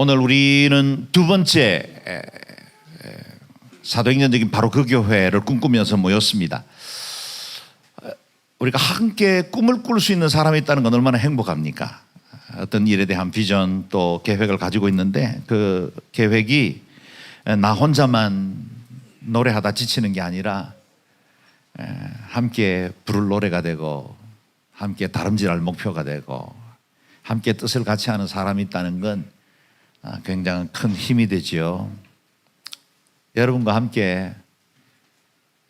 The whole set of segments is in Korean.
오늘 우리는 두 번째 사도행전적인 바로 그 교회를 꿈꾸면서 모였습니다. 우리가 함께 꿈을 꿀 수 있는 사람이 있다는 건 얼마나 행복합니까? 어떤 일에 대한 비전 또 계획을 가지고 있는데 그 계획이 나 혼자만 노래하다 지치는 게 아니라 함께 부를 노래가 되고 함께 다름질할 목표가 되고 함께 뜻을 같이 하는 사람이 있다는 건 굉장히 큰 힘이 되지요. 여러분과 함께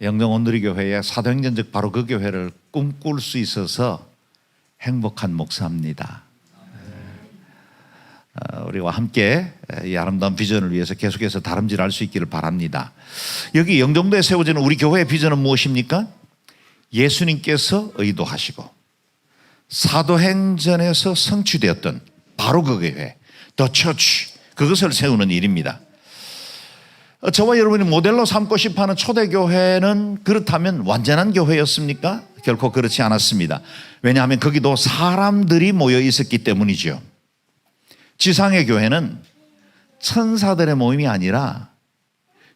영동온누리교회의 사도행전적 바로 그 교회를 꿈꿀 수 있어서 행복한 목사입니다. 우리와 함께 이 아름다운 비전을 위해서 계속해서 다름질할 수 있기를 바랍니다. 여기 영종도에 세워지는 우리 교회의 비전은 무엇입니까? 예수님께서 의도하시고 사도행전에서 성취되었던 바로 그 교회, The Church, 그것을 세우는 일입니다. 저와 여러분이 모델로 삼고 싶어하는 초대교회는 그렇다면 완전한 교회였습니까? 결코 그렇지 않았습니다. 왜냐하면 거기도 사람들이 모여 있었기 때문이죠. 지상의 교회는 천사들의 모임이 아니라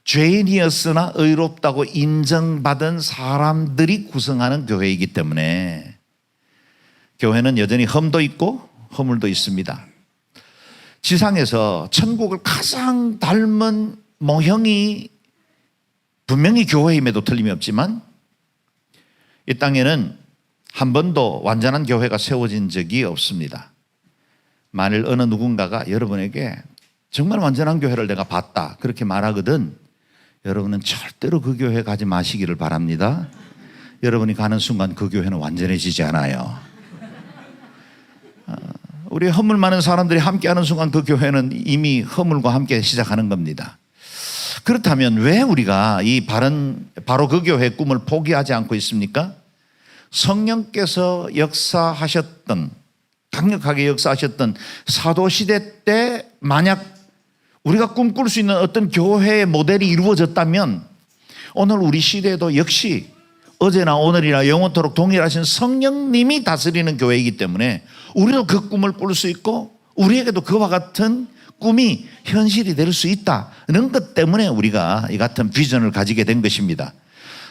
죄인이었으나 의롭다고 인정받은 사람들이 구성하는 교회이기 때문에 교회는 여전히 흠도 있고 허물도 있습니다. 지상에서 천국을 가장 닮은 모형이 분명히 교회임에도 틀림이 없지만 이 땅에는 한 번도 완전한 교회가 세워진 적이 없습니다. 만일 어느 누군가가 여러분에게 정말 완전한 교회를 내가 봤다 그렇게 말하거든 여러분은 절대로 그 교회 가지 마시기를 바랍니다. 여러분이 가는 순간 그 교회는 완전해지지 않아요. 우리 허물 많은 사람들이 함께하는 순간 그 교회는 이미 허물과 함께 시작하는 겁니다. 그렇다면 왜 우리가 이 바로 그 교회의 꿈을 포기하지 않고 있습니까? 성령께서 역사하셨던 강력하게 역사하셨던 사도시대 때 만약 우리가 꿈꿀 수 있는 어떤 교회의 모델이 이루어졌다면 오늘 우리 시대에도 역시 어제나 오늘이나 영원토록 동일하신 성령님이 다스리는 교회이기 때문에 우리도 그 꿈을 꿀 수 있고 우리에게도 그와 같은 꿈이 현실이 될 수 있다는 것 때문에 우리가 이 같은 비전을 가지게 된 것입니다.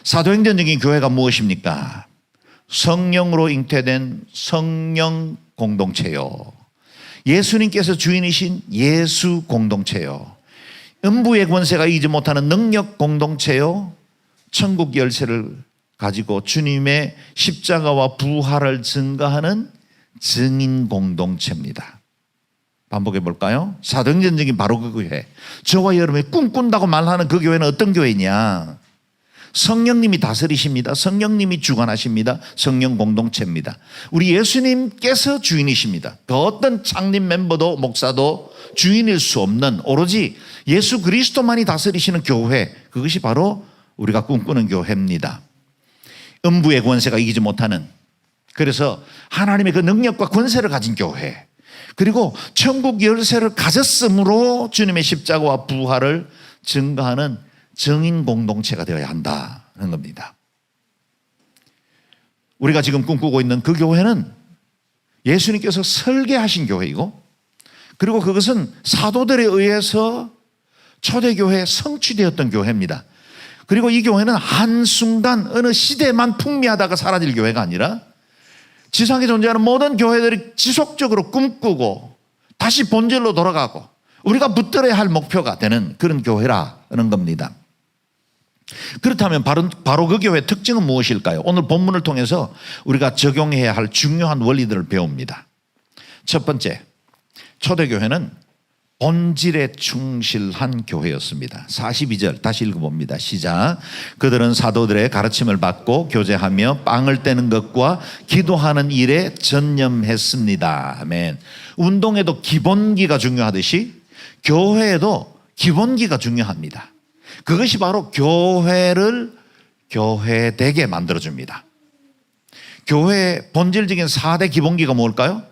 사도행전적인 교회가 무엇입니까? 성령으로 잉태된 성령 공동체요. 예수님께서 주인이신 예수 공동체요. 음부의 권세가 이기지 못하는 능력 공동체요. 천국 열쇠를 가지고 주님의 십자가와 부활을 증거하는 증인 공동체입니다. 반복해 볼까요? 사도행전적인 바로 그 교회, 저와 여러분이 꿈꾼다고 말하는 그 교회는 어떤 교회냐? 성령님이 다스리십니다. 성령님이 주관하십니다. 성령 공동체입니다. 우리 예수님께서 주인이십니다. 그 어떤 창립 멤버도 목사도 주인일 수 없는 오로지 예수 그리스도만이 다스리시는 교회, 그것이 바로 우리가 꿈꾸는 교회입니다. 음부의 권세가 이기지 못하는, 그래서 하나님의 그 능력과 권세를 가진 교회, 그리고 천국 열쇠를 가졌으므로 주님의 십자가와 부활을 증거하는 증인 공동체가 되어야 한다는 겁니다. 우리가 지금 꿈꾸고 있는 그 교회는 예수님께서 설계하신 교회이고 그리고 그것은 사도들에 의해서 초대교회에 성취되었던 교회입니다. 그리고 이 교회는 한순간 어느 시대만 풍미하다가 사라질 교회가 아니라 지상에 존재하는 모든 교회들이 지속적으로 꿈꾸고 다시 본질로 돌아가고 우리가 붙들어야 할 목표가 되는 그런 교회라는 겁니다. 그렇다면 바로 그 교회의 특징은 무엇일까요? 오늘 본문을 통해서 우리가 적용해야 할 중요한 원리들을 배웁니다. 첫 번째, 초대교회는 본질에 충실한 교회였습니다. 42절 다시 읽어봅니다. 시작. 그들은 사도들의 가르침을 받고 교제하며 빵을 떼는 것과 기도하는 일에 전념했습니다. 아멘. 운동에도 기본기가 중요하듯이 교회에도 기본기가 중요합니다. 그것이 바로 교회를 교회되게 만들어줍니다. 교회의 본질적인 4대 기본기가 뭘까요?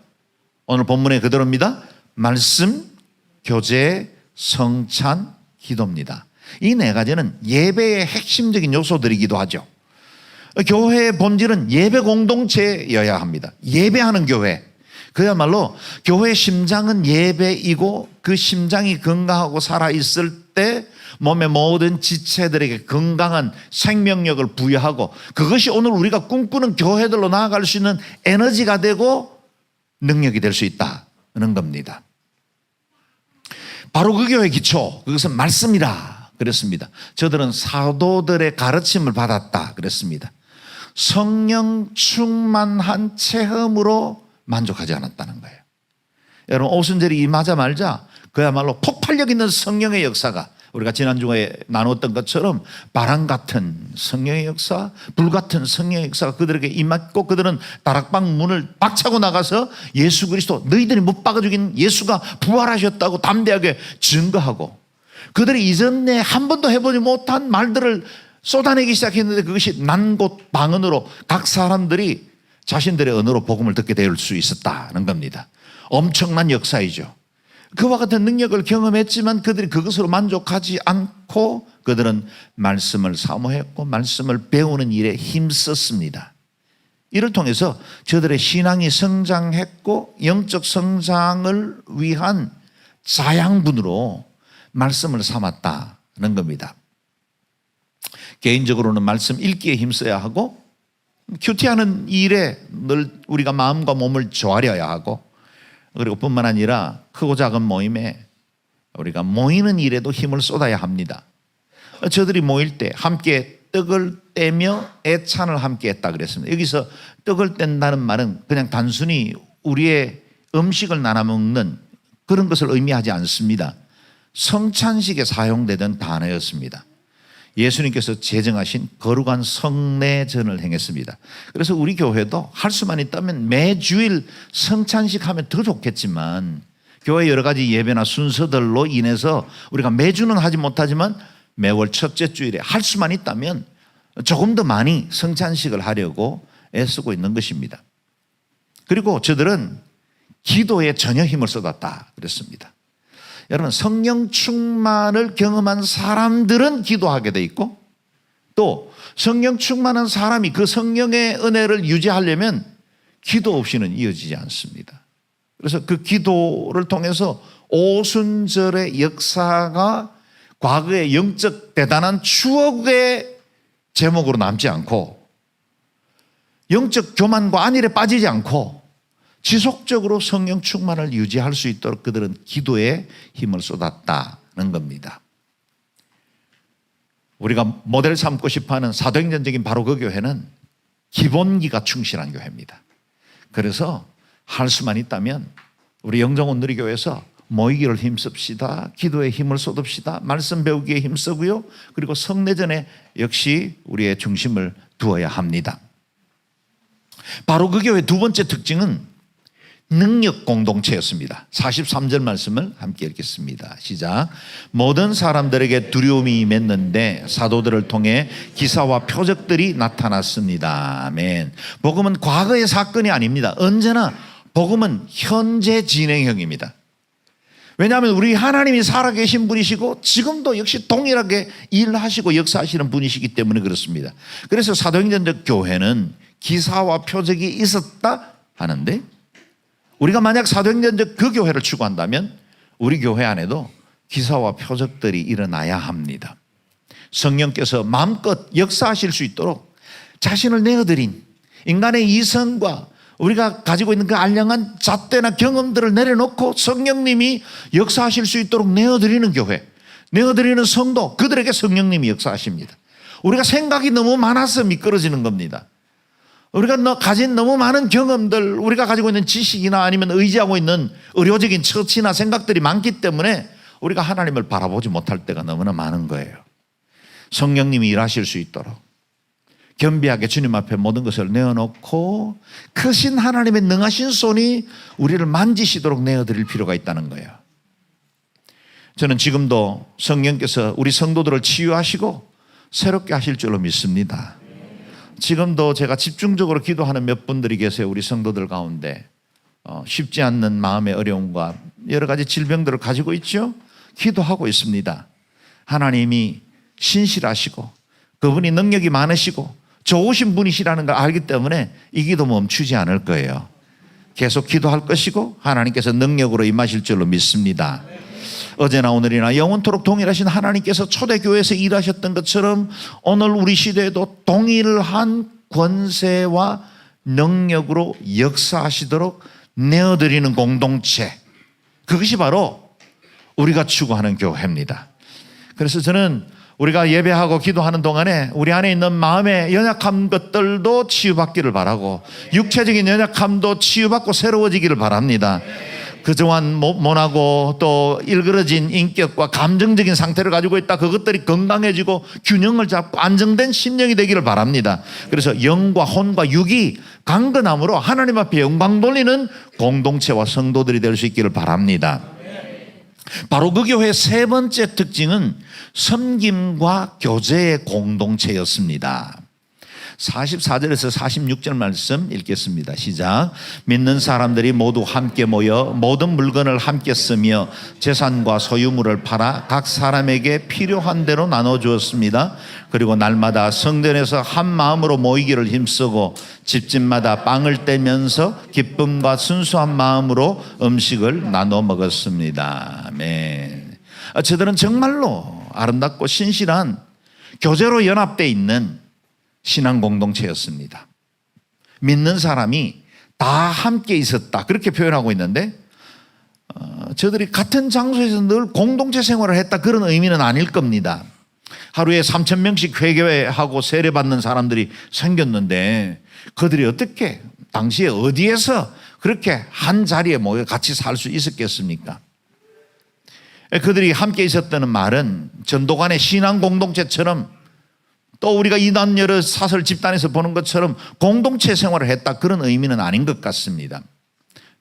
오늘 본문의 그대로입니다. 말씀, 교제, 성찬, 기도입니다. 이 네 가지는 예배의 핵심적인 요소들이기도 하죠. 교회의 본질은 예배 공동체여야 합니다. 예배하는 교회. 그야말로 교회의 심장은 예배이고 그 심장이 건강하고 살아있을 때 몸의 모든 지체들에게 건강한 생명력을 부여하고 그것이 오늘 우리가 꿈꾸는 교회들로 나아갈 수 있는 에너지가 되고 능력이 될 수 있다는 겁니다. 바로 그 교회의 기초, 그것은 말씀이라 그랬습니다. 저들은 사도들의 가르침을 받았다 그랬습니다. 성령 충만한 체험으로 만족하지 않았다는 거예요. 여러분, 오순절이 임하자마자 그야말로 폭발력 있는 성령의 역사가 우리가 지난주에 나눴던 것처럼 바람 같은 성령의 역사, 불 같은 성령의 역사가 그들에게 임했고 그들은 다락방 문을 박차고 나가서 예수 그리스도, 너희들이 못 박아 죽인 예수가 부활하셨다고 담대하게 증거하고 그들이 이전에 한 번도 해보지 못한 말들을 쏟아내기 시작했는데 그것이 난곳 방언으로 각 사람들이 자신들의 언어로 복음을 듣게 될 수 있었다는 겁니다. 엄청난 역사이죠. 그와 같은 능력을 경험했지만 그들이 그것으로 만족하지 않고 그들은 말씀을 사모했고 말씀을 배우는 일에 힘썼습니다. 이를 통해서 저들의 신앙이 성장했고 영적 성장을 위한 자양분으로 말씀을 삼았다는 겁니다. 개인적으로는 말씀 읽기에 힘써야 하고 큐티하는 일에 늘 우리가 마음과 몸을 조아려야 하고 그리고 뿐만 아니라 크고 작은 모임에 우리가 모이는 일에도 힘을 쏟아야 합니다. 저들이 모일 때 함께 떡을 떼며 애찬을 함께 했다 그랬습니다. 여기서 떡을 뗀다는 말은 그냥 단순히 우리의 음식을 나눠 먹는 그런 것을 의미하지 않습니다. 성찬식에 사용되던 단어였습니다. 예수님께서 제정하신 거룩한 성례전을 행했습니다. 그래서 우리 교회도 할 수만 있다면 매주일 성찬식 하면 더 좋겠지만 교회 여러 가지 예배나 순서들로 인해서 우리가 매주는 하지 못하지만 매월 첫째 주일에 할 수만 있다면 조금 더 많이 성찬식을 하려고 애쓰고 있는 것입니다. 그리고 저들은 기도에 전혀 힘을 쏟았다 그랬습니다. 여러분, 성령 충만을 경험한 사람들은 기도하게 돼 있고 또 성령 충만한 사람이 그 성령의 은혜를 유지하려면 기도 없이는 이어지지 않습니다. 그래서 그 기도를 통해서 오순절의 역사가 과거의 영적 대단한 추억의 제목으로 남지 않고 영적 교만과 안일에 빠지지 않고 지속적으로 성령 충만을 유지할 수 있도록 그들은 기도에 힘을 쏟았다는 겁니다. 우리가 모델 삼고 싶어하는 사도행전적인 바로 그 교회는 기본기가 충실한 교회입니다. 그래서 할 수만 있다면 우리 영정원 누리교회에서 모이기를 힘씁시다. 기도에 힘을 쏟읍시다. 말씀 배우기에 힘쓰고요. 그리고 성례전에 역시 우리의 중심을 두어야 합니다. 바로 그 교회의 두 번째 특징은 능력 공동체였습니다. 43절 말씀을 함께 읽겠습니다. 시작. 모든 사람들에게 두려움이 임했는데 사도들을 통해 기사와 표적들이 나타났습니다. 아멘. 복음은 과거의 사건이 아닙니다. 언제나 복음은 현재 진행형입니다. 왜냐하면 우리 하나님이 살아계신 분이시고 지금도 역시 동일하게 일하시고 역사하시는 분이시기 때문에 그렇습니다. 그래서 사도행전적 교회는 기사와 표적이 있었다 하는데 우리가 만약 사도행전적 그 교회를 추구한다면 우리 교회 안에도 기사와 표적들이 일어나야 합니다. 성령께서 마음껏 역사하실 수 있도록 자신을 내어드린 인간의 이성과 우리가 가지고 있는 그 알량한 잣대나 경험들을 내려놓고 성령님이 역사하실 수 있도록 내어드리는 교회, 내어드리는 성도, 그들에게 성령님이 역사하십니다. 우리가 생각이 너무 많아서 미끄러지는 겁니다. 우리가 가진 너무 많은 경험들, 우리가 가지고 있는 지식이나 아니면 의지하고 있는 의료적인 처치나 생각들이 많기 때문에 우리가 하나님을 바라보지 못할 때가 너무나 많은 거예요. 성령님이 일하실 수 있도록 겸비하게 주님 앞에 모든 것을 내어놓고 크신 하나님의 능하신 손이 우리를 만지시도록 내어드릴 필요가 있다는 거예요. 저는 지금도 성령께서 우리 성도들을 치유하시고 새롭게 하실 줄로 믿습니다. 지금도 제가 집중적으로 기도하는 몇 분들이 계세요. 우리 성도들 가운데 쉽지 않는 마음의 어려움과 여러 가지 질병들을 가지고 있죠. 기도하고 있습니다. 하나님이 신실하시고 그분이 능력이 많으시고 좋으신 분이시라는 걸 알기 때문에 이 기도 멈추지 않을 거예요. 계속 기도할 것이고 하나님께서 능력으로 임하실 줄로 믿습니다. 어제나 오늘이나 영원토록 동일하신 하나님께서 초대교회에서 일하셨던 것처럼 오늘 우리 시대에도 동일한 권세와 능력으로 역사하시도록 내어드리는 공동체, 그것이 바로 우리가 추구하는 교회입니다. 그래서 저는 우리가 예배하고 기도하는 동안에 우리 안에 있는 마음의 연약한 것들도 치유받기를 바라고 육체적인 연약함도 치유받고 새로워지기를 바랍니다. 그동안 모나고 또 일그러진 인격과 감정적인 상태를 가지고 있다, 그것들이 건강해지고 균형을 잡고 안정된 심령이 되기를 바랍니다. 그래서 영과 혼과 육이 강건함으로 하나님 앞에 영광 돌리는 공동체와 성도들이 될 수 있기를 바랍니다. 바로 그 교회의 세 번째 특징은 섬김과 교제의 공동체였습니다. 44절에서 46절 말씀 읽겠습니다. 시작. 믿는 사람들이 모두 함께 모여 모든 물건을 함께 쓰며 재산과 소유물을 팔아 각 사람에게 필요한 대로 나눠주었습니다. 그리고 날마다 성전에서 한 마음으로 모이기를 힘쓰고 집집마다 빵을 떼면서 기쁨과 순수한 마음으로 음식을 나눠 먹었습니다. 아멘. 저들은 정말로 아름답고 신실한 교제로 연합되어 있는 신앙 공동체였습니다. 믿는 사람이 다 함께 있었다, 그렇게 표현하고 있는데 저들이 같은 장소에서 늘 공동체 생활을 했다, 그런 의미는 아닐 겁니다. 하루에 3,000명씩 회개하고 세례받는 사람들이 생겼는데 그들이 어떻게 당시에 어디에서 그렇게 한 자리에 모여 같이 살 수 있었겠습니까? 그들이 함께 있었다는 말은 전도관의 신앙 공동체처럼 또 우리가 이단 여러 사설 집단에서 보는 것처럼 공동체 생활을 했다, 그런 의미는 아닌 것 같습니다.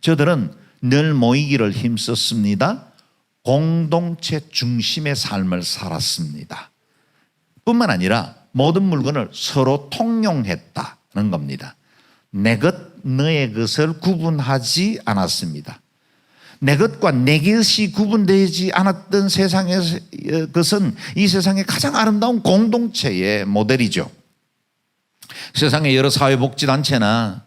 저들은 늘 모이기를 힘썼습니다. 공동체 중심의 삶을 살았습니다. 뿐만 아니라 모든 물건을 서로 통용했다는 겁니다. 내 것, 너의 것을 구분하지 않았습니다. 내 것과 내 것이 구분되지 않았던 세상의 것은 이 세상의 가장 아름다운 공동체의 모델이죠. 세상의 여러 사회복지단체나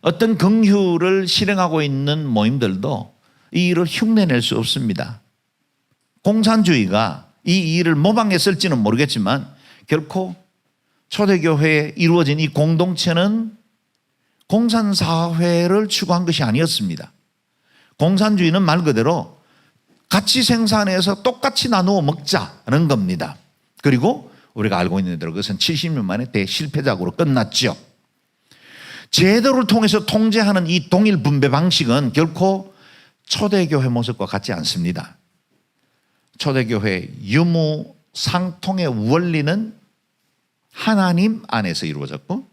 어떤 긍휼을 실행하고 있는 모임들도 이 일을 흉내낼 수 없습니다. 공산주의가 이 일을 모방했을지는 모르겠지만 결코 초대교회에 이루어진 이 공동체는 공산사회를 추구한 것이 아니었습니다. 공산주의는 말 그대로 같이 생산해서 똑같이 나누어 먹자는 겁니다. 그리고 우리가 알고 있는 대로 그것은 70년 만에 대실패작으로 끝났죠. 제도를 통해서 통제하는 이 동일 분배 방식은 결코 초대교회 모습과 같지 않습니다. 초대교회 유무상통의 원리는 하나님 안에서 이루어졌고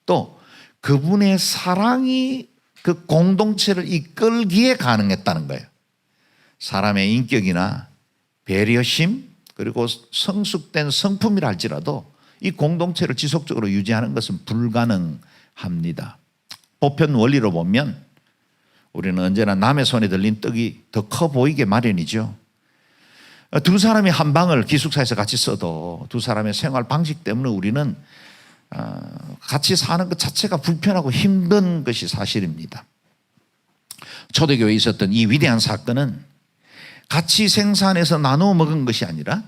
또 그분의 사랑이 그 공동체를 이끌기에 가능했다는 거예요. 사람의 인격이나 배려심 그리고 성숙된 성품이라 할지라도 이 공동체를 지속적으로 유지하는 것은 불가능합니다. 보편 원리로 보면 우리는 언제나 남의 손에 들린 떡이 더 커 보이게 마련이죠. 두 사람이 한 방을 기숙사에서 같이 써도 두 사람의 생활 방식 때문에 우리는 같이 사는 것 자체가 불편하고 힘든 것이 사실입니다. 초대교회에 있었던 이 위대한 사건은 같이 생산해서 나누어 먹은 것이 아니라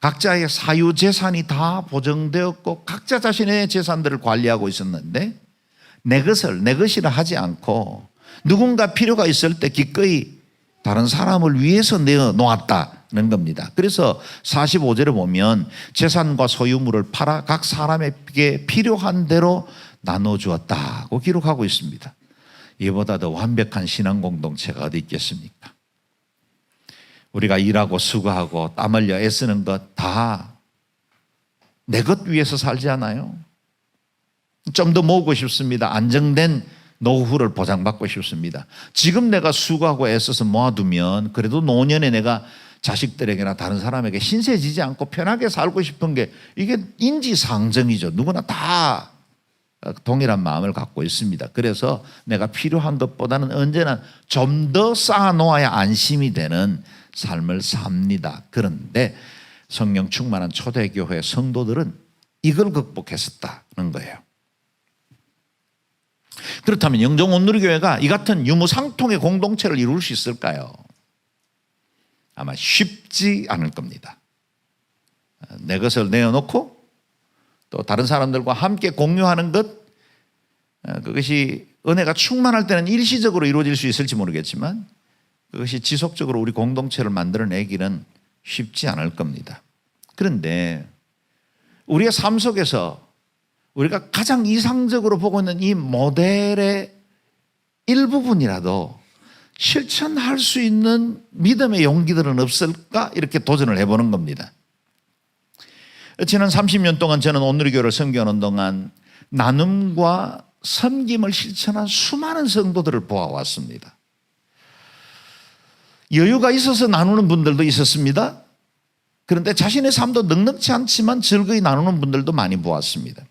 각자의 사유재산이 다 보정되었고 각자 자신의 재산들을 관리하고 있었는데 내 것을 내 것이라 하지 않고 누군가 필요가 있을 때 기꺼이 다른 사람을 위해서 내어 놓았다는 겁니다. 그래서 45절에 보면 재산과 소유물을 팔아 각 사람에게 필요한 대로 나눠주었다고 기록하고 있습니다. 이보다 더 완벽한 신앙 공동체가 어디 있겠습니까? 우리가 일하고 수고하고 땀 흘려 애쓰는 것 다 내 것 위해서 살지 않아요? 좀 더 모으고 싶습니다. 안정된 노후를 보장받고 싶습니다. 지금 내가 수고하고 애써서 모아두면 그래도 노년에 내가 자식들에게나 다른 사람에게 신세지지 않고 편하게 살고 싶은 게 이게 인지상정이죠. 누구나 다 동일한 마음을 갖고 있습니다. 그래서 내가 필요한 것보다는 언제나 좀 더 쌓아놓아야 안심이 되는 삶을 삽니다. 그런데 성령 충만한 초대교회 성도들은 이걸 극복했었다는 거예요. 그렇다면 영종 온누리교회가 이 같은 유무상통의 공동체를 이룰 수 있을까요? 아마 쉽지 않을 겁니다. 내 것을 내어놓고 또 다른 사람들과 함께 공유하는 것, 그것이 은혜가 충만할 때는 일시적으로 이루어질 수 있을지 모르겠지만 그것이 지속적으로 우리 공동체를 만들어내기는 쉽지 않을 겁니다. 그런데 우리의 삶 속에서 우리가 가장 이상적으로 보고 있는 이 모델의 일부분이라도 실천할 수 있는 믿음의 용기들은 없을까? 이렇게 도전을 해보는 겁니다. 지난 30년 동안 저는 온누리교회를 섬겨오는 동안 나눔과 섬김을 실천한 수많은 성도들을 보아왔습니다. 여유가 있어서 나누는 분들도 있었습니다. 그런데 자신의 삶도 넉넉지 않지만 즐거이 나누는 분들도 많이 보았습니다.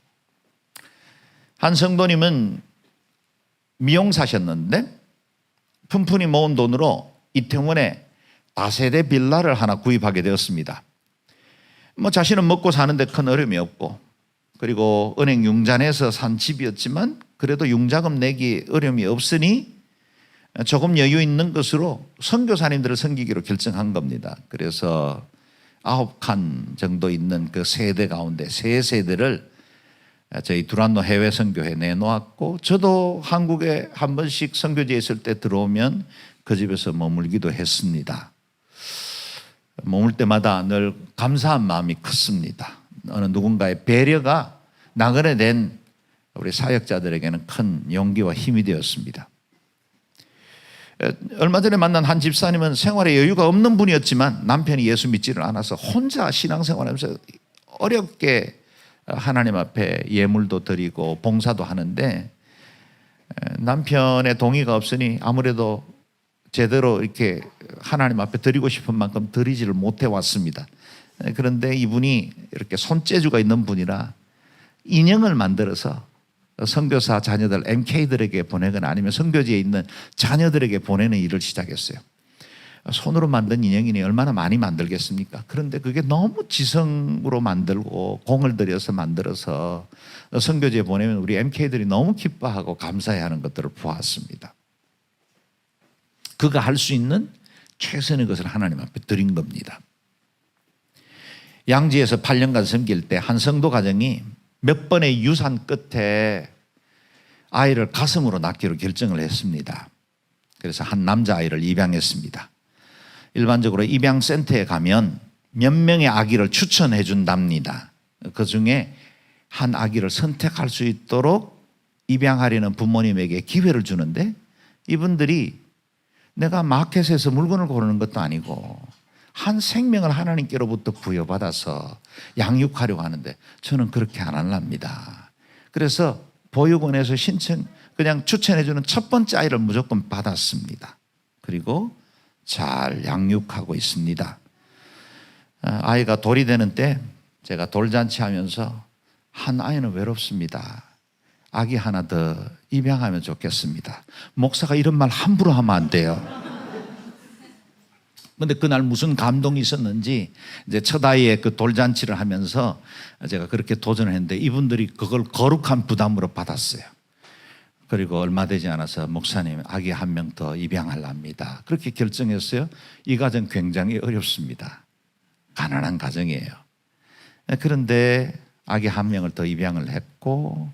한 성도님은 미용사셨는데 푼푼히 모은 돈으로 이태원에 다세대 빌라를 하나 구입하게 되었습니다. 자신은 먹고 사는데 큰 어려움이 없고, 그리고 은행 융자내에서 산 집이었지만 그래도 융자금 내기 어려움이 없으니 조금 여유 있는 것으로 선교사님들을 섬기기로 결정한 겁니다. 그래서 9칸 정도 있는 그 세대 가운데 3세대를 저희 두란노 해외 선교회에 내놓았고, 저도 한국에 한 번씩 선교지에 있을 때 들어오면 그 집에서 머물기도 했습니다. 머물 때마다 늘 감사한 마음이 컸습니다. 어느 누군가의 배려가 나그네 된 우리 사역자들에게는 큰 용기와 힘이 되었습니다. 얼마 전에 만난 한 집사님은 생활에 여유가 없는 분이었지만 남편이 예수 믿지를 않아서 혼자 신앙생활하면서 어렵게 하나님 앞에 예물도 드리고 봉사도 하는데, 남편의 동의가 없으니 아무래도 제대로 이렇게 하나님 앞에 드리고 싶은 만큼 드리지를 못해 왔습니다. 그런데 이분이 이렇게 손재주가 있는 분이라 인형을 만들어서 선교사 자녀들 MK들에게 보내거나 아니면 선교지에 있는 자녀들에게 보내는 일을 시작했어요. 손으로 만든 인형이니 얼마나 많이 만들겠습니까? 그런데 그게 너무 지성으로 만들고 공을 들여서 만들어서 선교지에 보내면 우리 MK들이 너무 기뻐하고 감사해하는 것들을 보았습니다. 그가 할 수 있는 최선의 것을 하나님 앞에 드린 겁니다. 양지에서 8년간 섬길 때 한 성도 가정이 몇 번의 유산 끝에 아이를 가슴으로 낳기로 결정을 했습니다. 그래서 한 남자아이를 입양했습니다. 일반적으로 입양센터에 가면 몇 명의 아기를 추천해 준답니다. 그 중에 한 아기를 선택할 수 있도록 입양하려는 부모님에게 기회를 주는데, 이분들이 내가 마켓에서 물건을 고르는 것도 아니고 한 생명을 하나님께로부터 부여받아서 양육하려고 하는데 저는 그렇게 안 할랍니다. 그래서 보육원에서 그냥 추천해주는 첫 번째 아이를 무조건 받았습니다. 그리고 잘 양육하고 있습니다. 아이가 돌이 되는 때 제가 돌잔치 하면서 한 아이는 외롭습니다. 아기 하나 더 입양하면 좋겠습니다. 목사가 이런 말 함부로 하면 안 돼요. 근데 그날 무슨 감동이 있었는지 이제 첫 아이의 그 돌잔치를 하면서 제가 그렇게 도전을 했는데 이분들이 그걸 거룩한 부담으로 받았어요. 그리고 얼마 되지 않아서 목사님 아기 한 명 더 입양하랍니다. 그렇게 결정했어요. 이 가정 굉장히 어렵습니다. 가난한 가정이에요. 그런데 아기 한 명을 더 입양을 했고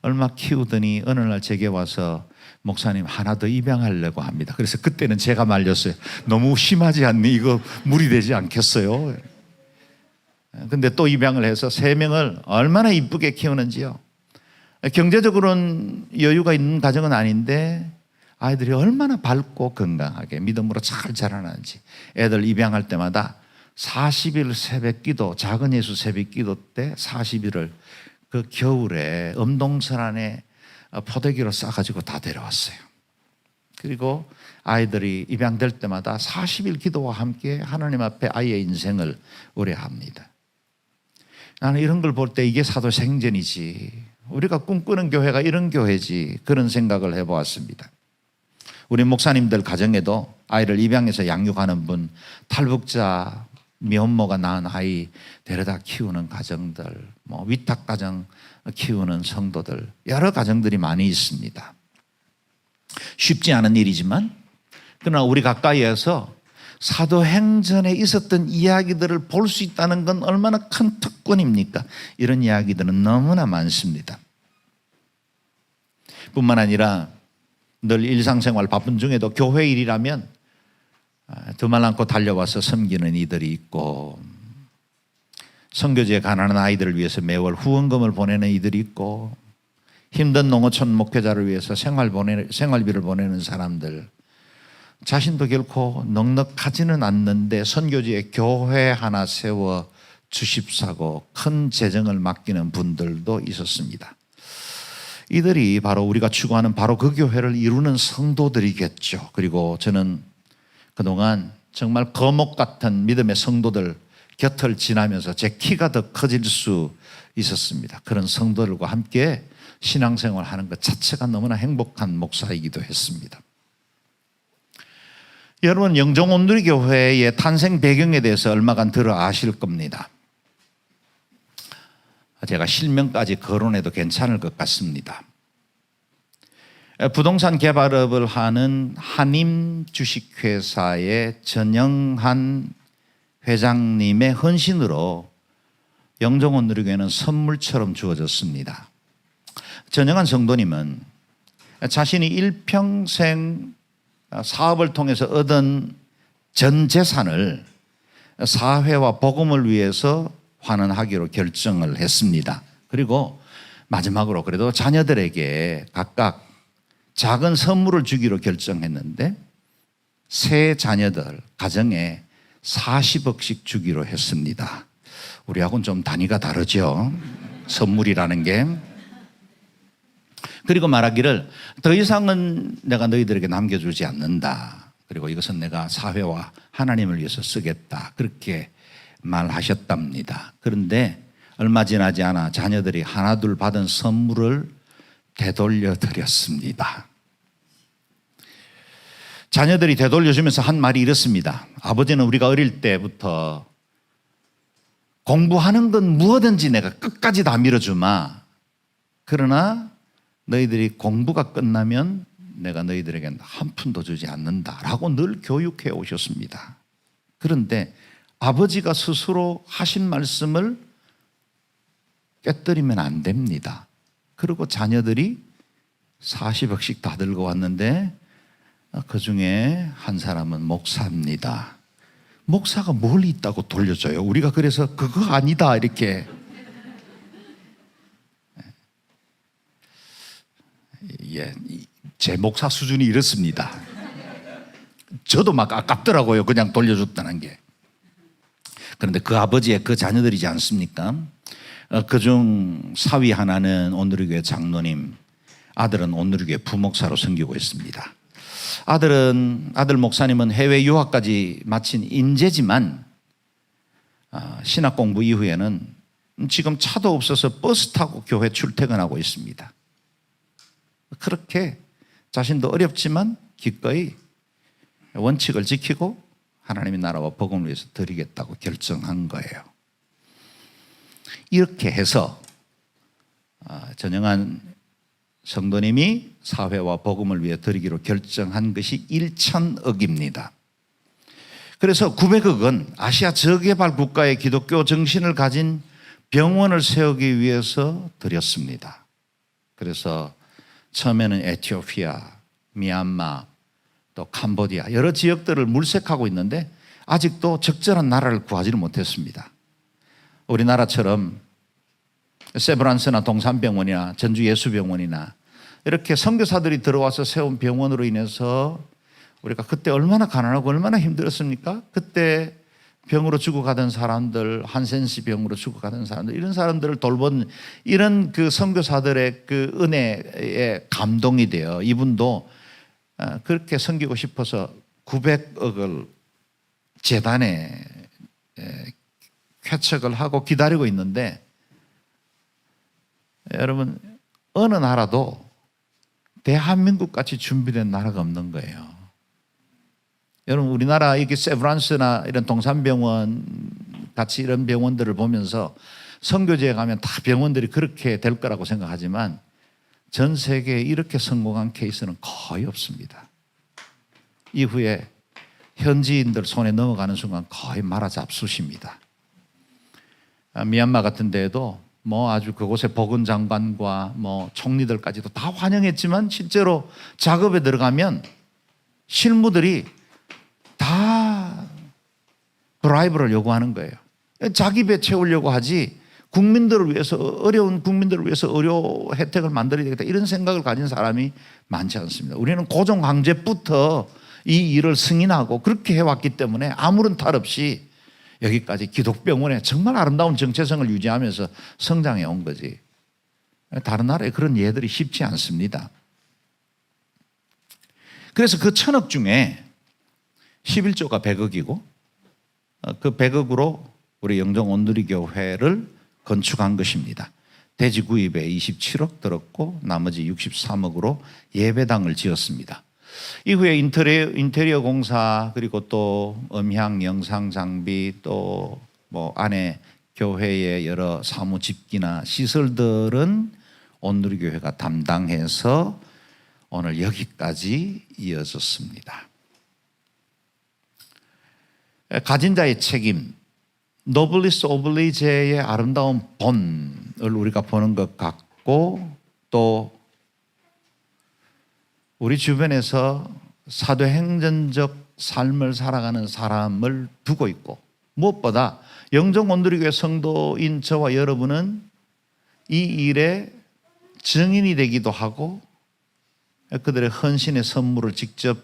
얼마 키우더니 어느 날 제게 와서 목사님 하나 더 입양하려고 합니다. 그래서 그때는 제가 말렸어요. 너무 심하지 않니? 이거 무리되지 않겠어요? 근데 또 입양을 해서 3명을 얼마나 이쁘게 키우는지요. 경제적으로는 여유가 있는 가정은 아닌데 아이들이 얼마나 밝고 건강하게 믿음으로 잘 자라나는지. 애들 입양할 때마다 40일 새벽기도, 작은 예수 새벽기도 때 40일을 그 겨울에 엄동설 안에 포대기로 싸가지고 다 데려왔어요. 그리고 아이들이 입양될 때마다 40일 기도와 함께 하나님 앞에 아이의 인생을 의뢰합니다. 나는 이런 걸 볼 때 이게 사도생전이지, 우리가 꿈꾸는 교회가 이런 교회지, 그런 생각을 해보았습니다. 우리 목사님들 가정에도 아이를 입양해서 양육하는 분, 탈북자 미혼모가 낳은 아이 데려다 키우는 가정들, 위탁가정 키우는 성도들, 여러 가정들이 많이 있습니다. 쉽지 않은 일이지만 그러나 우리 가까이에서 사도행전에 있었던 이야기들을 볼 수 있다는 건 얼마나 큰 특권입니까? 이런 이야기들은 너무나 많습니다. 뿐만 아니라 늘 일상생활 바쁜 중에도 교회 일이라면 두말 않고 달려와서 섬기는 이들이 있고, 선교지에 가난한 아이들을 위해서 매월 후원금을 보내는 이들이 있고, 힘든 농어촌 목회자를 위해서 생활비를 보내는 사람들, 자신도 결코 넉넉하지는 않는데 선교지에 교회 하나 세워 주십사고 큰 재정을 맡기는 분들도 있었습니다. 이들이 바로 우리가 추구하는 바로 그 교회를 이루는 성도들이겠죠. 그리고 저는 그동안 정말 거목 같은 믿음의 성도들 곁을 지나면서 제 키가 더 커질 수 있었습니다. 그런 성도들과 함께 신앙생활 하는 것 자체가 너무나 행복한 목사이기도 했습니다. 여러분, 영종온누리교회의 탄생 배경에 대해서 얼마간 들어 아실 겁니다. 제가 실명까지 거론해도 괜찮을 것 같습니다. 부동산 개발업을 하는 한임 주식회사의 전영한 회장님의 헌신으로 영종온누리교회는 선물처럼 주어졌습니다. 전영한 성도님은 자신이 일평생 사업을 통해서 얻은 전 재산을 사회와 복음을 위해서 환원하기로 결정을 했습니다. 그리고 마지막으로 그래도 자녀들에게 각각 작은 선물을 주기로 결정했는데, 세 자녀들 가정에 40억씩 주기로 했습니다. 우리하고는 좀 단위가 다르죠, 선물이라는 게. 그리고 말하기를 더 이상은 내가 너희들에게 남겨주지 않는다. 그리고 이것은 내가 사회와 하나님을 위해서 쓰겠다. 그렇게 말하셨답니다. 그런데 얼마 지나지 않아 자녀들이 하나둘 받은 선물을 되돌려 드렸습니다. 자녀들이 되돌려주면서 한 말이 이렇습니다. 아버지는 우리가 어릴 때부터 공부하는 건 무엇든지 내가 끝까지 다 밀어주마. 그러나 너희들이 공부가 끝나면 내가 너희들에게 한 푼도 주지 않는다라고 늘 교육해 오셨습니다. 그런데 아버지가 스스로 하신 말씀을 깨뜨리면 안 됩니다. 그리고 자녀들이 40억씩 다 들고 왔는데 그 중에 한 사람은 목사입니다. 목사가 뭘 있다고 돌려줘요? 우리가 그래서 그거 아니다 이렇게. 예, 제 목사 수준이 이렇습니다. 저도 막 아깝더라고요, 그냥 돌려줬다는 게. 그런데 그 아버지의 그 자녀들이지 않습니까? 그중 사위 하나는 온누리교회 장로님, 아들은 온누리교회 부목사로 섬기고 있습니다. 아들 목사님은 해외 유학까지 마친 인재지만 신학 공부 이후에는 지금 차도 없어서 버스 타고 교회 출퇴근하고 있습니다. 그렇게 자신도 어렵지만 기꺼이 원칙을 지키고 하나님의 나라와 복음을 위해서 드리겠다고 결정한 거예요. 이렇게 해서 전영한 성도님이 사회와 복음을 위해 드리기로 결정한 것이 1,000억입니다. 그래서 900억은 아시아 저개발 국가의 기독교 정신을 가진 병원을 세우기 위해서 드렸습니다. 그래서 처음에는 에티오피아, 미얀마, 또 캄보디아 여러 지역들을 물색하고 있는데 아직도 적절한 나라를 구하지를 못했습니다. 우리나라처럼 세브란스나 동산병원이나 전주예수병원이나 이렇게 선교사들이 들어와서 세운 병원으로 인해서 우리가 그때 얼마나 가난하고 얼마나 힘들었습니까? 그때 병으로 죽어가던 사람들, 한센시 병으로 죽어가던 사람들, 이런 사람들을 돌본 이런 그 선교사들의 그 은혜에 감동이 되어 이분도 그렇게 섬기고 싶어서 900억을 재단에 쾌척을 하고 기다리고 있는데, 여러분 어느 나라도 대한민국 같이 준비된 나라가 없는 거예요. 여러분 우리나라 이렇게 세브란스나 이런 동산병원 같이 이런 병원들을 보면서 선교지에 가면 다 병원들이 그렇게 될 거라고 생각하지만 전 세계에 이렇게 성공한 케이스는 거의 없습니다. 이후에 현지인들 손에 넘어가는 순간 거의 말아잡수십니다. 미얀마 같은 데에도 아주 그곳의 보건 장관과 총리들까지도 다 환영했지만 실제로 작업에 들어가면 실무들이 다 브라이브를 요구하는 거예요. 자기 배 채우려고 하지 국민들을 위해서, 어려운 국민들을 위해서 의료 혜택을 만들어야 되겠다 이런 생각을 가진 사람이 많지 않습니다. 우리는 고종강제부터 이 일을 승인하고 그렇게 해왔기 때문에 아무런 탈 없이 여기까지 기독병원에 정말 아름다운 정체성을 유지하면서 성장해 온 거지. 다른 나라에 그런 예들이 쉽지 않습니다. 그래서 그 1,000억 중에 11조가 100억이고 그 100억으로 우리 영정온누리교회를 건축한 것입니다. 대지 구입에 27억 들었고 나머지 63억으로 예배당을 지었습니다. 이후에 인테리어 공사 그리고 또 음향 영상 장비 또 안에 교회의 여러 사무 집기나 시설들은 온누리교회가 담당해서 오늘 여기까지 이어졌습니다. 가진 자의 책임, 노블리스 오블리제의 아름다운 본을 우리가 보는 것 같고 또 우리 주변에서 사도행전적 삶을 살아가는 사람을 두고 있고 무엇보다 영정온누리교회 성도인 저와 여러분은 이 일에 증인이 되기도 하고 그들의 헌신의 선물을 직접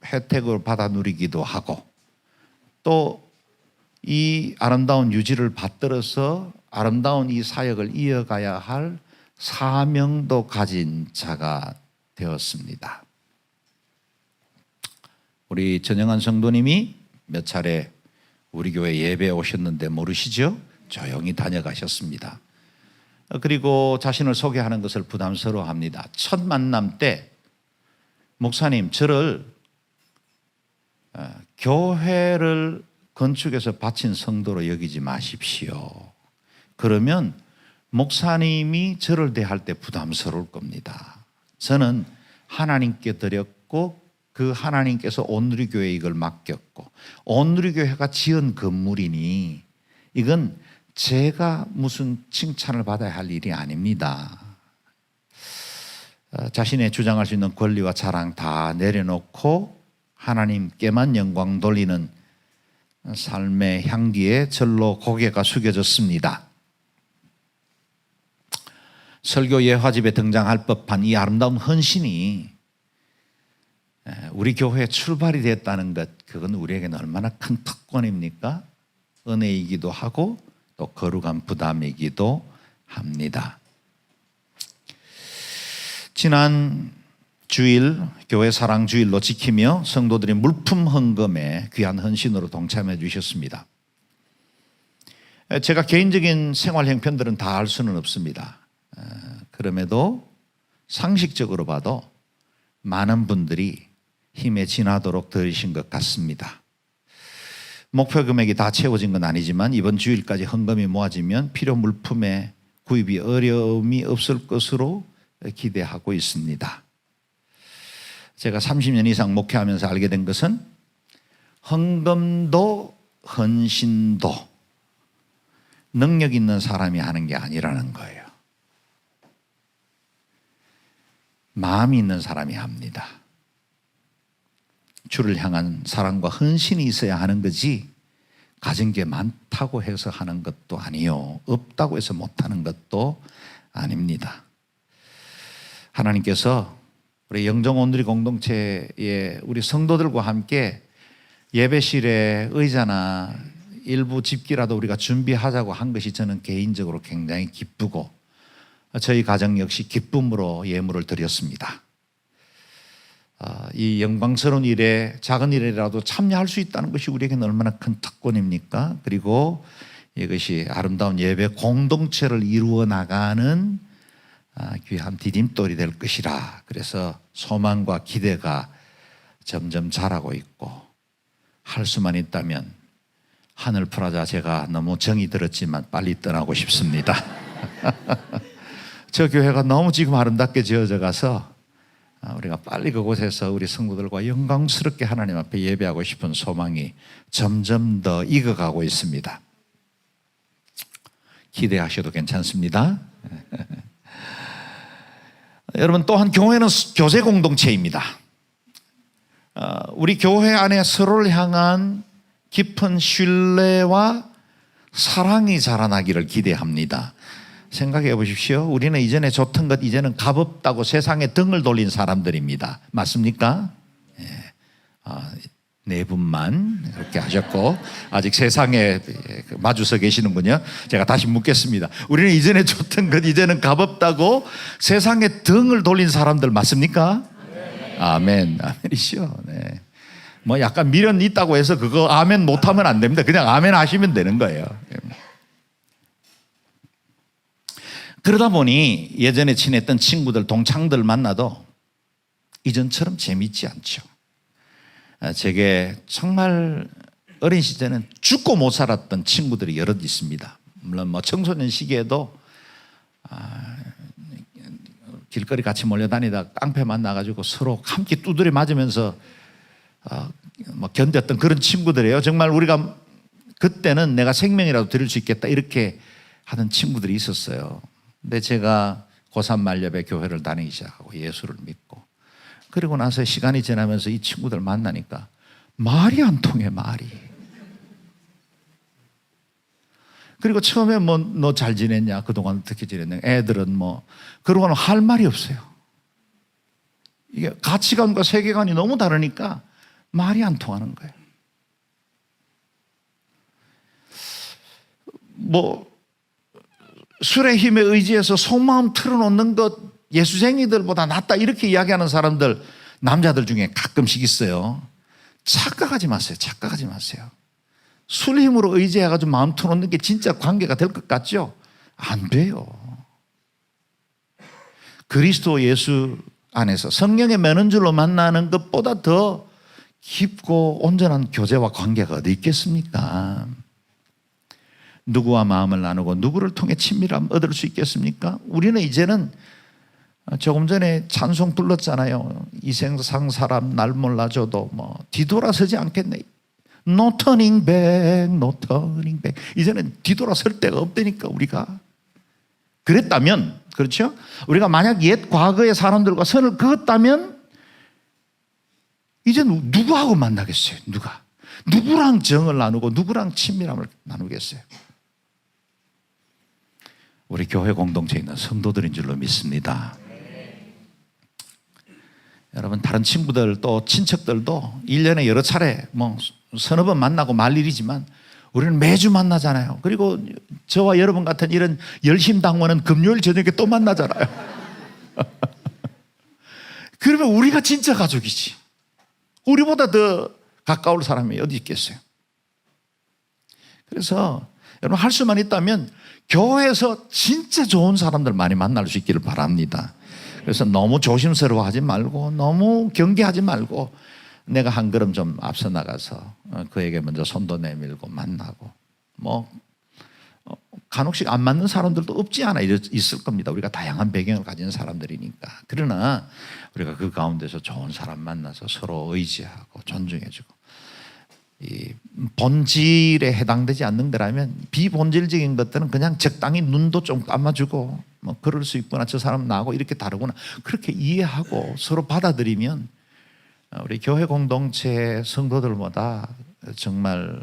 혜택을 받아 누리기도 하고 또 이 아름다운 유지를 받들어서 아름다운 이 사역을 이어가야 할 사명도 가진 자가 되었습니다. 우리 전영한 성도님이 몇 차례 우리 교회 예배에 오셨는데 모르시죠? 조용히 다녀가셨습니다. 그리고 자신을 소개하는 것을 부담스러워합니다. 첫 만남 때 목사님 저를 교회를 건축해서 바친 성도로 여기지 마십시오. 그러면 목사님이 저를 대할 때 부담스러울 겁니다. 저는 하나님께 드렸고 그 하나님께서 온누리교회에 이걸 맡겼고 온누리교회가 지은 건물이니 이건 제가 무슨 칭찬을 받아야 할 일이 아닙니다. 자신의 주장할 수 있는 권리와 자랑 다 내려놓고 하나님께만 영광 돌리는 삶의 향기에 절로 고개가 숙여졌습니다. 설교 예화집에 등장할 법한 이 아름다운 헌신이 우리 교회의 출발이 됐다는 것, 그건 우리에게는 얼마나 큰 특권입니까? 은혜이기도 하고 또 거룩한 부담이기도 합니다. 지난 주일 교회 사랑 주일로 지키며 성도들이 물품 헌금에 귀한 헌신으로 동참해 주셨습니다. 제가 개인적인 생활 형편들은 다 알 수는 없습니다. 그럼에도 상식적으로 봐도 많은 분들이 힘에 지나도록 들으신 것 같습니다. 목표 금액이 다 채워진 건 아니지만 이번 주일까지 헌금이 모아지면 필요 물품의 구입이 어려움이 없을 것으로 기대하고 있습니다. 제가 30년 이상 목회하면서 알게 된 것은 헌금도 헌신도 능력 있는 사람이 하는 게 아니라는 거예요. 마음이 있는 사람이 합니다. 주를 향한 사랑과 헌신이 있어야 하는 거지 가진 게 많다고 해서 하는 것도 아니요, 없다고 해서 못하는 것도 아닙니다. 하나님께서 우리 영정온누리 공동체의 우리 성도들과 함께 예배실에 의자나 일부 집기라도 우리가 준비하자고 한 것이 저는 개인적으로 굉장히 기쁘고 저희 가정 역시 기쁨으로 예물을 드렸습니다. 이 영광스러운 일에 작은 일이라도 참여할 수 있다는 것이 우리에게는 얼마나 큰 특권입니까? 그리고 이것이 아름다운 예배 공동체를 이루어 나가는 귀한 디딤돌이 될 것이라. 그래서 소망과 기대가 점점 자라고 있고 할 수만 있다면 하늘 프라자 제가 너무 정이 들었지만 빨리 떠나고 싶습니다. 저 교회가 너무 지금 아름답게 지어져 가서 우리가 빨리 그곳에서 우리 성도들과 영광스럽게 하나님 앞에 예배하고 싶은 소망이 점점 더 익어가고 있습니다. 기대하셔도 괜찮습니다. 여러분, 또한 교회는 교제 공동체입니다. 우리 교회 안에 서로를 향한 깊은 신뢰와 사랑이 자라나기를 기대합니다. 생각해 보십시오. 우리는 이전에 좋던 것 이제는 값없다고 세상에 등을 돌린 사람들입니다. 맞습니까? 네 분만 그렇게 하셨고 아직 세상에 마주서 계시는군요. 제가 다시 묻겠습니다. 우리는 이전에 좋던 것 이제는 값없다고 세상에 등을 돌린 사람들 맞습니까? 네. 아멘. 아멘이시죠. 네. 뭐 약간 미련 있다고 해서 그거 아멘 못하면 안 됩니다. 그냥 아멘 하시면 되는 거예요. 그러다 보니 예전에 친했던 친구들, 동창들 만나도 이전처럼 재밌지 않죠. 제게 정말 어린 시절에는 죽고 못 살았던 친구들이 여럿 있습니다. 물론 뭐 청소년 시기에도 길거리 같이 몰려다니다 깡패 만나가지고 서로 함께 두드려 맞으면서 뭐 견뎠던 그런 친구들이에요. 정말 우리가 그때는 내가 생명이라도 드릴 수 있겠다 이렇게 하던 친구들이 있었어요. 근데 제가 고3 말년에 교회를 다니기 시작하고 예수를 믿고 그리고 나서 시간이 지나면서 이 친구들 만나니까 말이 안 통해, 말이. 그리고 처음에 뭐 너 잘 지냈냐, 그동안 어떻게 지냈냐, 애들은 뭐 그러고는 할 말이 없어요. 이게 가치관과 세계관이 너무 다르니까 말이 안 통하는 거예요. 뭐 술의 힘에 의지해서 속마음 틀어놓는 것 예수쟁이들보다 낫다 이렇게 이야기하는 사람들, 남자들 중에 가끔씩 있어요. 착각하지 마세요. 착각하지 마세요. 술 힘으로 의지해가지고 마음 틀어놓는 게 진짜 관계가 될 것 같죠? 안 돼요. 그리스도 예수 안에서 성령의 매는 줄로 만나는 것보다 더 깊고 온전한 교제와 관계가 어디 있겠습니까? 누구와 마음을 나누고 누구를 통해 친밀함 얻을 수 있겠습니까? 우리는 이제는 조금 전에 찬송 불렀잖아요. 이 세상 사람 날 몰라줘도 뭐 뒤돌아서지 않겠네. No turning back, no turning back. 이제는 뒤돌아설 데가 없다니까 우리가. 그랬다면, 그렇죠? 우리가 만약 옛 과거의 사람들과 선을 그었다면 이제 누구하고 만나겠어요? 누가? 누구랑 정을 나누고 누구랑 친밀함을 나누겠어요? 우리 교회 공동체에 있는 성도들인 줄로 믿습니다. 여러분, 다른 친구들 또 친척들도 1년에 여러 차례 뭐 서너 번 만나고 말 일이지만 우리는 매주 만나잖아요. 그리고 저와 여러분 같은 이런 열심당원은 금요일 저녁에 또 만나잖아요. 그러면 우리가 진짜 가족이지. 우리보다 더 가까울 사람이 어디 있겠어요? 그래서 여러분, 할 수만 있다면 교회에서 진짜 좋은 사람들 많이 만날 수 있기를 바랍니다. 그래서 너무 조심스러워하지 말고 너무 경계하지 말고 내가 한 걸음 좀 앞서 나가서 그에게 먼저 손도 내밀고 만나고 뭐 간혹씩 안 맞는 사람들도 없지 않아 있을 겁니다. 우리가 다양한 배경을 가진 사람들이니까. 그러나 우리가 그 가운데서 좋은 사람 만나서 서로 의지하고 존중해주고 이 본질에 해당되지 않는 거라면 비본질적인 것들은 그냥 적당히 눈도 좀 감아주고 뭐 그럴 수 있구나, 저 사람 나하고 이렇게 다르구나, 그렇게 이해하고 서로 받아들이면 우리 교회 공동체 성도들보다 정말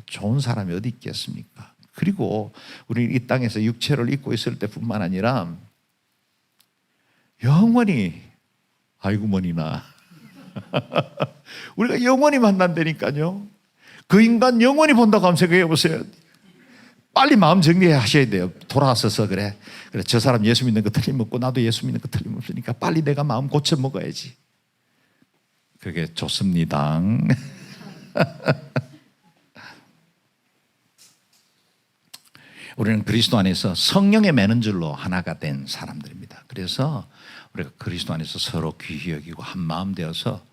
좋은 사람이 어디 있겠습니까? 그리고 우리 이 땅에서 육체를 입고 있을 때뿐만 아니라 영원히, 아이고 머니나 우리가 영원히 만난다니까요. 그 인간 영원히 본다고 한번 생각해 보세요. 빨리 마음 정리하셔야 돼요. 돌아서서 그래 저 사람 예수 믿는 거 틀림없고 나도 예수 믿는 거 틀림없으니까 빨리 내가 마음 고쳐 먹어야지. 그게 좋습니다. 우리는 그리스도 안에서 성령의 매는 줄로 하나가 된 사람들입니다. 그래서 우리가 그리스도 안에서 서로 귀히 여기고 한 마음 되어서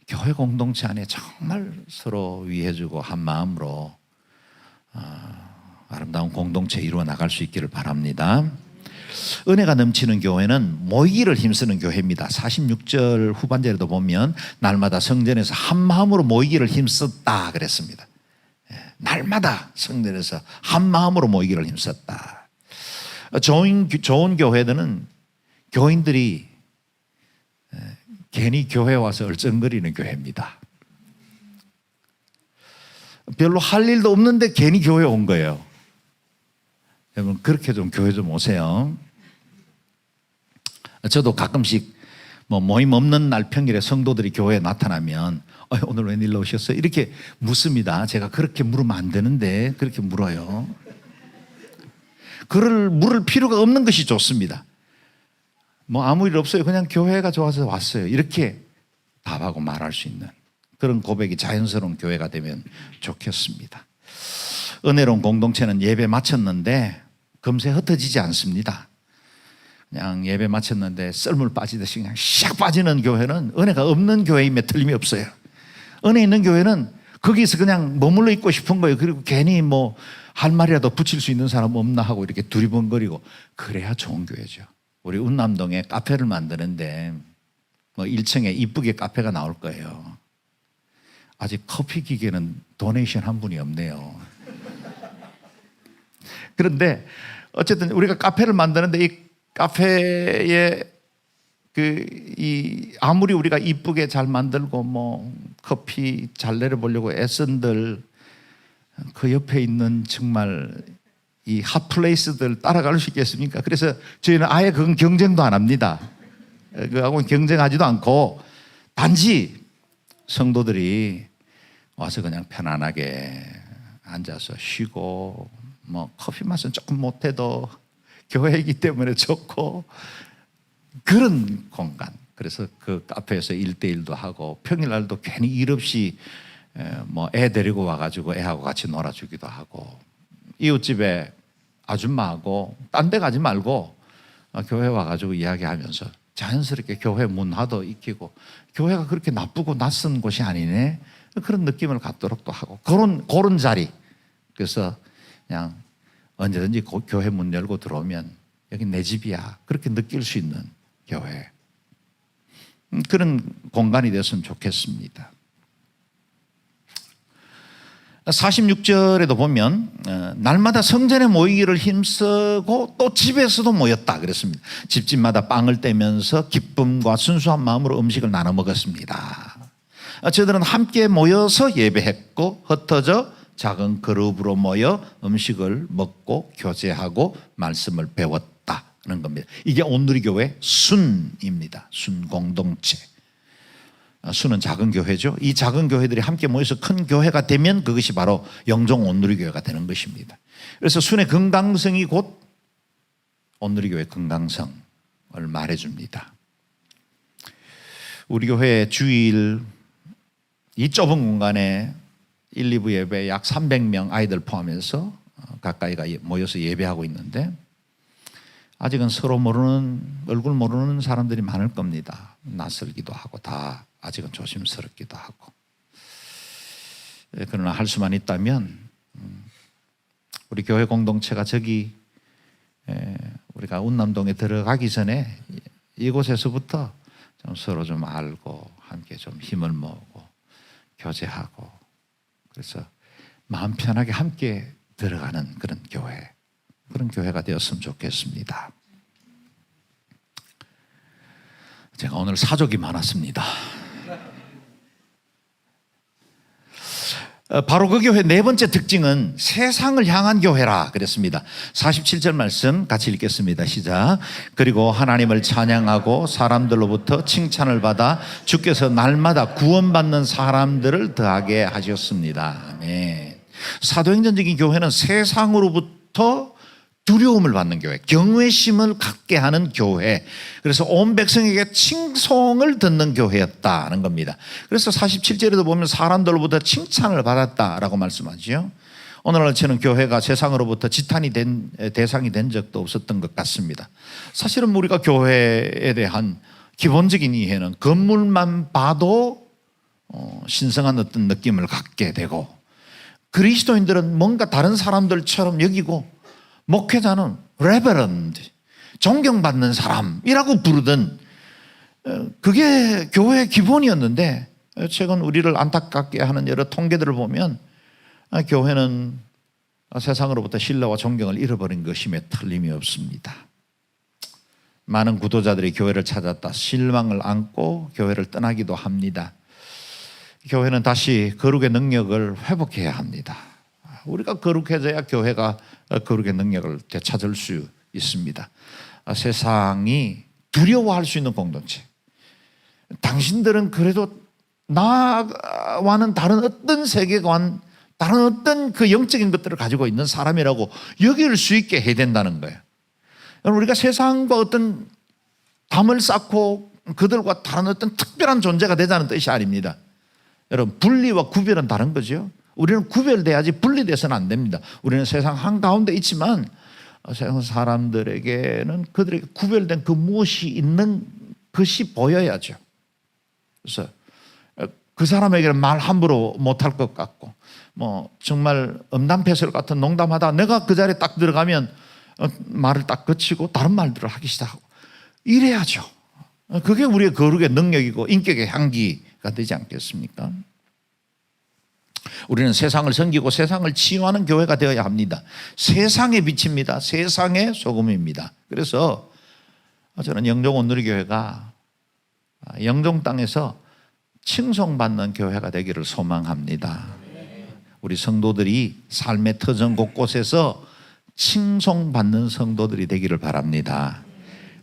교회 공동체 안에 정말 서로 위해주고 한 마음으로 아름다운 공동체 이루어 나갈 수 있기를 바랍니다. 은혜가 넘치는 교회는 모이기를 힘쓰는 교회입니다. 46절 후반절에도 보면 날마다 성전에서 한 마음으로 모이기를 힘썼다 그랬습니다. 날마다 성전에서 한 마음으로 모이기를 힘썼다. 좋은 교회들은 교인들이 괜히 교회 와서 얼쩡거리는 교회입니다. 별로 할 일도 없는데 괜히 교회 온 거예요. 여러분 그렇게 좀 교회 좀 오세요. 저도 가끔씩 모임 없는 날 평일에 성도들이 교회에 나타나면 오늘 웬일로 오셨어요? 이렇게 묻습니다. 제가 그렇게 물으면 안 되는데 그렇게 물어요. 물을 필요가 없는 것이 좋습니다. 아무 일 없어요. 그냥 교회가 좋아서 왔어요. 이렇게 답하고 말할 수 있는 그런 고백이 자연스러운 교회가 되면 좋겠습니다. 은혜로운 공동체는 예배 마쳤는데 금세 흩어지지 않습니다. 그냥 예배 마쳤는데 썰물 빠지듯이 그냥 샥 빠지는 교회는 은혜가 없는 교회임에 틀림이 없어요. 은혜 있는 교회는 거기서 그냥 머물러 있고 싶은 거예요. 그리고 괜히 할 말이라도 붙일 수 있는 사람 없나 하고 이렇게 두리번거리고 그래야 좋은 교회죠. 우리 운남동에 카페를 만드는데 1층에 이쁘게 카페가 나올 거예요. 아직 커피 기계는 도네이션 한 분이 없네요. 그런데 어쨌든 우리가 카페를 만드는데 이 카페에 아무리 우리가 이쁘게 잘 만들고 커피 잘 내려보려고 애쓴들 그 옆에 있는 정말 이 핫플레이스들 따라갈 수 있겠습니까? 그래서 저희는 아예 그건 경쟁도 안 합니다. 그하고 경쟁하지도 않고 단지 성도들이 와서 그냥 편안하게 앉아서 쉬고 커피 맛은 조금 못해도 교회이기 때문에 좋고 그런 공간. 그래서 그 카페에서 1대1도 하고 평일날도 괜히 일 없이 애 데리고 와가지고 애하고 같이 놀아주기도 하고 이웃집에 아줌마하고 딴 데 가지 말고 교회 와가지고 이야기하면서 자연스럽게 교회 문화도 익히고 교회가 그렇게 나쁘고 낯선 곳이 아니네 그런 느낌을 갖도록도 하고 그런 자리. 그래서 그냥 언제든지 교회 문 열고 들어오면 여기 내 집이야 그렇게 느낄 수 있는 교회. 그런 공간이 됐으면 좋겠습니다. 46절에도 보면 날마다 성전에 모이기를 힘쓰고 또 집에서도 모였다 그랬습니다. 집집마다 빵을 떼면서 기쁨과 순수한 마음으로 음식을 나눠 먹었습니다. 저들은 함께 모여서 예배했고 흩어져 작은 그룹으로 모여 음식을 먹고 교제하고 말씀을 배웠다는 겁니다. 이게 온누리교회 순입니다. 순공동체. 수는 작은 교회죠. 이 작은 교회들이 함께 모여서 큰 교회가 되면 그것이 바로 영종 온누리교회가 되는 것입니다. 그래서 순의 건강성이 곧 온누리교회의 건강성을 말해줍니다. 우리 교회 주일 이 좁은 공간에 1, 2부 예배 약 300명 아이들 포함해서 가까이가 모여서 예배하고 있는데 아직은 서로 모르는 얼굴 모르는 사람들이 많을 겁니다. 낯설기도 하고 다 아직은 조심스럽기도 하고. 그러나 할 수만 있다면 우리 교회 공동체가 저기 우리가 운남동에 들어가기 전에 이곳에서부터 좀 서로 좀 알고 함께 좀 힘을 모으고 교제하고 그래서 마음 편하게 함께 들어가는 그런 교회, 그런 교회가 되었으면 좋겠습니다. 제가 오늘 사족이 많았습니다. 바로 그 교회 네 번째 특징은 세상을 향한 교회라 그랬습니다. 47절 말씀 같이 읽겠습니다. 시작. 그리고 하나님을 찬양하고 사람들로부터 칭찬을 받아 주께서 날마다 구원받는 사람들을 더하게 하셨습니다. 아멘. 사도행전적인 교회는 세상으로부터 두려움을 받는 교회, 경외심을 갖게 하는 교회. 그래서 온 백성에게 칭송을 듣는 교회였다는 겁니다. 그래서 47절에도 보면 사람들로부터 칭찬을 받았다라고 말씀하죠. 오늘날 저는 교회가 세상으로부터 지탄이 된 대상이 된 적도 없었던 것 같습니다. 사실은 우리가 교회에 대한 기본적인 이해는 건물만 봐도 신성한 어떤 느낌을 갖게 되고 그리스도인들은 뭔가 다른 사람들처럼 여기고 목회자는 레버런드 존경받는 사람이라고 부르던 그게 교회의 기본이었는데 최근 우리를 안타깝게 하는 여러 통계들을 보면 교회는 세상으로부터 신뢰와 존경을 잃어버린 것임에 틀림이 없습니다. 많은 구도자들이 교회를 찾았다 실망을 안고 교회를 떠나기도 합니다. 교회는 다시 거룩의 능력을 회복해야 합니다. 우리가 거룩해져야 교회가 거룩의 능력을 되찾을 수 있습니다. 세상이 두려워할 수 있는 공동체. 당신들은 그래도 나와는 다른 어떤 세계관, 다른 어떤 그 영적인 것들을 가지고 있는 사람이라고 여길 수 있게 해야 된다는 거예요. 우리가 세상과 어떤 담을 쌓고 그들과 다른 어떤 특별한 존재가 되자는 뜻이 아닙니다. 여러분, 분리와 구별은 다른 거죠. 우리는 구별돼야지 분리돼서는 안 됩니다. 우리는 세상 한가운데 있지만 세상 사람들에게는 그들에게 구별된 그 무엇이 있는 것이 보여야죠. 그래서 그 사람에게는 말 함부로 못할 것 같고 정말 음담패설 같은 농담하다 내가 그 자리에 딱 들어가면 말을 딱 거치고 다른 말들을 하기 시작하고 이래야죠. 그게 우리의 거룩의 능력이고 인격의 향기가 되지 않겠습니까? 우리는 세상을 섬기고 세상을 치유하는 교회가 되어야 합니다. 세상의 빛입니다. 세상의 소금입니다. 그래서 저는 영종 온누리교회가 영종 땅에서 칭송받는 교회가 되기를 소망합니다. 우리 성도들이 삶의 터전 곳곳에서 칭송받는 성도들이 되기를 바랍니다.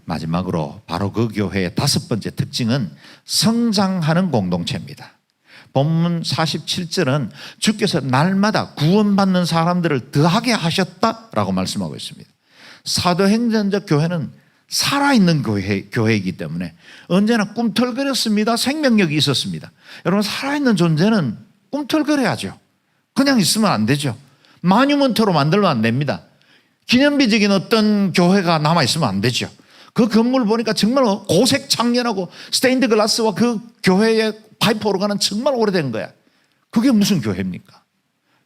마지막으로 바로 그 교회의 5번째 특징은 성장하는 공동체입니다. 본문 47절은 주께서 날마다 구원받는 사람들을 더하게 하셨다라고 말씀하고 있습니다. 사도행전적 교회는 살아있는 교회이기 때문에 언제나 꿈틀거렸습니다. 생명력이 있었습니다. 여러분, 살아있는 존재는 꿈틀거려야죠. 그냥 있으면 안 되죠. 마뉴먼트로 만들면 안 됩니다. 기념비적인 어떤 교회가 남아있으면 안 되죠. 그 건물 보니까 정말 고색 창년하고 스테인드 글라스와 그 교회의 파이프 오르가는 정말 오래된 거야. 그게 무슨 교회입니까?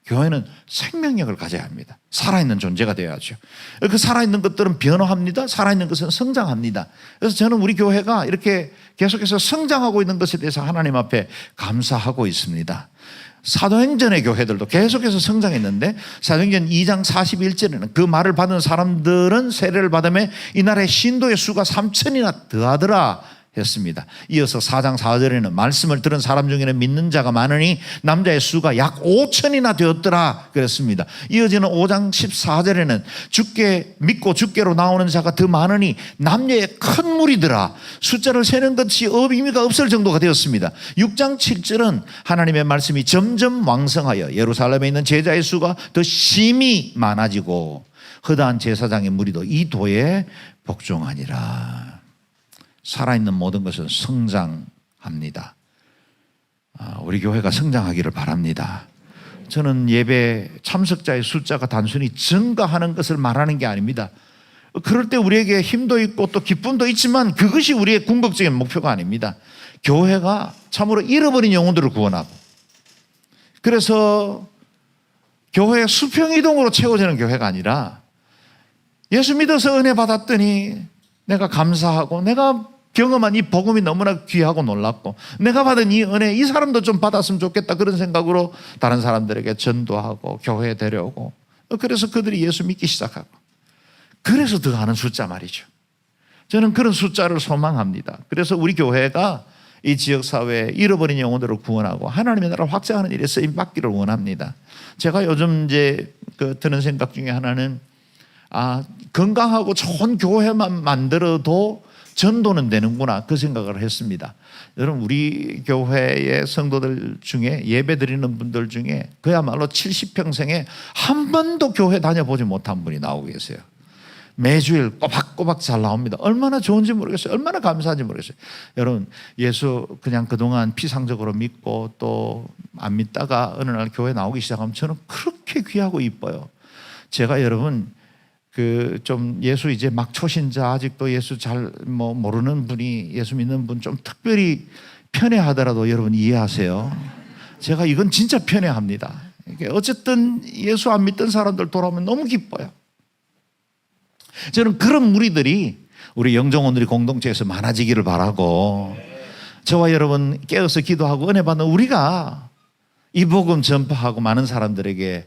교회는 생명력을 가져야 합니다. 살아있는 존재가 되어야죠. 그 살아있는 것들은 변화합니다. 살아있는 것은 성장합니다. 그래서 저는 우리 교회가 이렇게 계속해서 성장하고 있는 것에 대해서 하나님 앞에 감사하고 있습니다. 사도행전의 교회들도 계속해서 성장했는데 사도행전 2장 41절에는 그 말을 받은 사람들은 세례를 받으며 이날에 신도의 수가 3,000이나 더하더라 했습니다. 이어서 4장 4절에는 말씀을 들은 사람 중에는 믿는 자가 많으니 남자의 수가 약 5,000이나 되었더라 그랬습니다. 이어지는 5장 14절에는 주께 믿고 주께로 나오는 자가 더 많으니 남녀의 큰 무리더라. 숫자를 세는 것이 의미가 없을 정도가 되었습니다. 6장 7절은 하나님의 말씀이 점점 왕성하여 예루살렘에 있는 제자의 수가 더 심히 많아지고 허다한 제사장의 무리도 이 도에 복종하니라. 살아있는 모든 것은 성장합니다. 우리 교회가 성장하기를 바랍니다. 저는 예배 참석자의 숫자가 단순히 증가하는 것을 말하는 게 아닙니다. 그럴 때 우리에게 힘도 있고 또 기쁨도 있지만 그것이 우리의 궁극적인 목표가 아닙니다. 교회가 참으로 잃어버린 영혼들을 구원하고 그래서 교회의 수평이동으로 채워지는 교회가 아니라 예수 믿어서 은혜 받았더니 내가 감사하고 내가 경험한 이 복음이 너무나 귀하고 놀랍고 내가 받은 이 은혜 이 사람도 좀 받았으면 좋겠다 그런 생각으로 다른 사람들에게 전도하고 교회에 데려오고 그래서 그들이 예수 믿기 시작하고 그래서 더하는 숫자 말이죠. 저는 그런 숫자를 소망합니다. 그래서 우리 교회가 이 지역사회에 잃어버린 영혼들을 구원하고 하나님의 나라를 확장하는 일에 쓰임 받기를 원합니다. 제가 요즘 이제 드는 생각 중에 하나는 건강하고 좋은 교회만 만들어도 전도는 되는구나 그 생각을 했습니다. 여러분 우리 교회의 성도들 중에 예배 드리는 분들 중에 그야말로 70평생에 한 번도 교회 다녀보지 못한 분이 나오고 계세요. 매주일 꼬박꼬박 잘 나옵니다. 얼마나 좋은지 모르겠어요. 얼마나 감사한지 모르겠어요. 여러분 예수 그냥 그동안 피상적으로 믿고 또 안 믿다가 어느 날 교회 나오기 시작하면 저는 그렇게 귀하고 이뻐요. 제가 여러분 좀 예수 이제 막 초신자 아직도 예수 잘 모르는 분이 예수 믿는 분 좀 특별히 편애하더라도 여러분 이해하세요. 제가 이건 진짜 편애합니다. 어쨌든 예수 안 믿던 사람들 돌아오면 너무 기뻐요. 저는 그런 무리들이 우리 영정원들이 공동체에서 많아지기를 바라고, 저와 여러분 깨어서 기도하고 은혜 받는 우리가 이 복음 전파하고 많은 사람들에게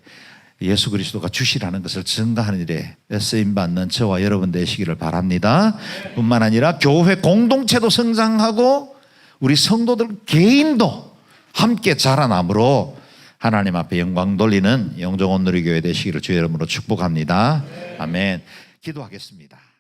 예수 그리스도가 주시라는 것을 증거하는 일에 쓰임받는 저와 여러분 되시기를 바랍니다. 뿐만 아니라 교회 공동체도 성장하고 우리 성도들 개인도 함께 자라남으로 하나님 앞에 영광 돌리는 영정원 누리교회 되시기를 주의 이름으로 축복합니다. 아멘. 기도하겠습니다.